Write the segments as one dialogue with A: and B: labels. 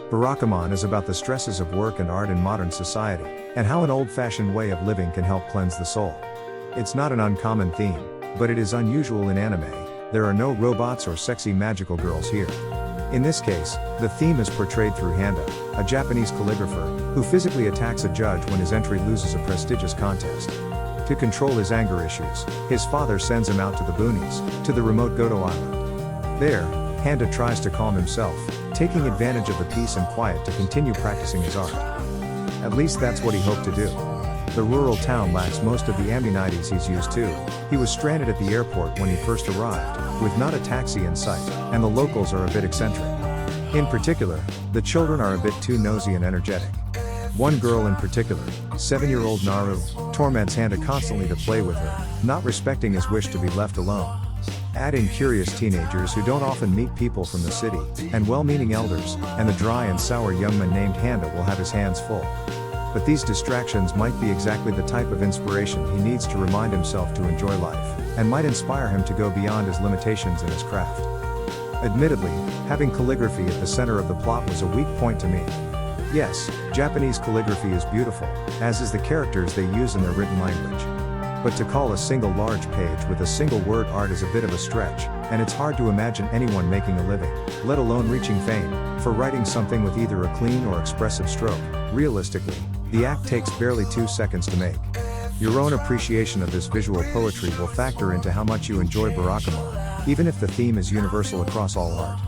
A: Barakamon is about the stresses of work and art in modern society, and how an old-fashioned way of living can help cleanse the soul. It's not an uncommon theme, but it is unusual in anime. There are no robots or sexy magical girls here. In this case, the theme is portrayed through Handa, a Japanese calligrapher, who physically attacks a judge when his entry loses a prestigious contest. To control his anger issues, his father sends him out to the boonies, to the remote Goto Island. There, Handa tries to calm himself, taking advantage of the peace and quiet to continue practicing his art. At least that's what he hoped to do. The rural town lacks most of the amenities he's used to. He was stranded at the airport when he first arrived, with not a taxi in sight, and the locals are a bit eccentric. In particular, the children are a bit too nosy and energetic. One girl in particular, 7-year-old Naru, torments Handa constantly to play with her, not respecting his wish to be left alone. Add in curious teenagers who don't often meet people from the city, and well-meaning elders, and the dry and sour young man named Handa will have his hands full. But these distractions might be exactly the type of inspiration he needs to remind himself to enjoy life, and might inspire him to go beyond his limitations in his craft. Admittedly, having calligraphy at the center of the plot was a weak point to me. Yes, Japanese calligraphy is beautiful, as is the characters they use in their written language. But to call a single large page with a single word art is a bit of a stretch, and it's hard to imagine anyone making a living, let alone reaching fame, for writing something with either a clean or expressive stroke. Realistically, the act takes barely 2 seconds to make. Your own appreciation of this visual poetry will factor into how much you enjoy Barakamon, even if the theme is universal across all art.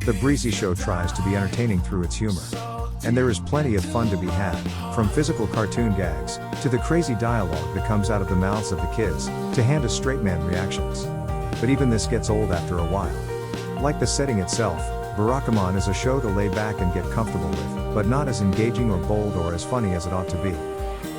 A: The breezy show tries to be entertaining through its humor. And there is plenty of fun to be had, from physical cartoon gags, to the crazy dialogue that comes out of the mouths of the kids, to Handa's straight man reactions. But even this gets old after a while. Like the setting itself, Barakamon is a show to lay back and get comfortable with, but not as engaging or bold or as funny as it ought to be.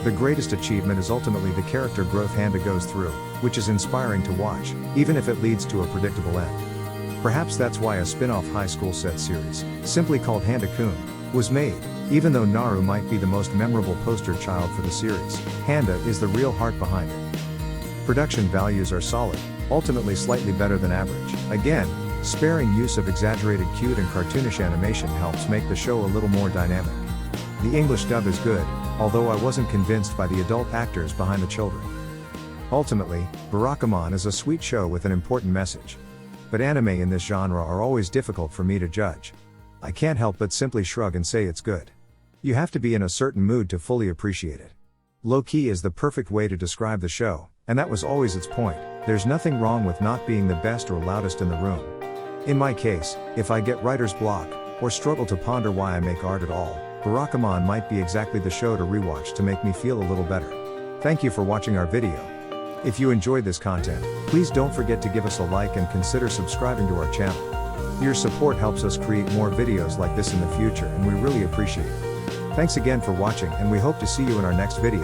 A: The greatest achievement is ultimately the character growth Handa goes through, which is inspiring to watch, even if it leads to a predictable end. Perhaps that's why a spin-off high school set series, simply called Handa-kun, was made. Even though Naru might be the most memorable poster child for the series, Handa is the real heart behind it. Production values are solid, ultimately slightly better than average. Again, sparing use of exaggerated cute and cartoonish animation helps make the show a little more dynamic. The English dub is good, although I wasn't convinced by the adult actors behind the children. Ultimately, Barakamon is a sweet show with an important message. But anime in this genre are always difficult for me to judge. I can't help but simply shrug and say it's good. You have to be in a certain mood to fully appreciate it. Low-key is the perfect way to describe the show, and that was always its point. There's nothing wrong with not being the best or loudest in the room. In my case, if I get writer's block, or struggle to ponder why I make art at all, Barakamon might be exactly the show to rewatch to make me feel a little better. Thank you for watching our video. If you enjoyed this content, please don't forget to give us a like and consider subscribing to our channel. Your support helps us create more videos like this in the future, and we really appreciate it. Thanks again for watching, and we hope to see you in our next video.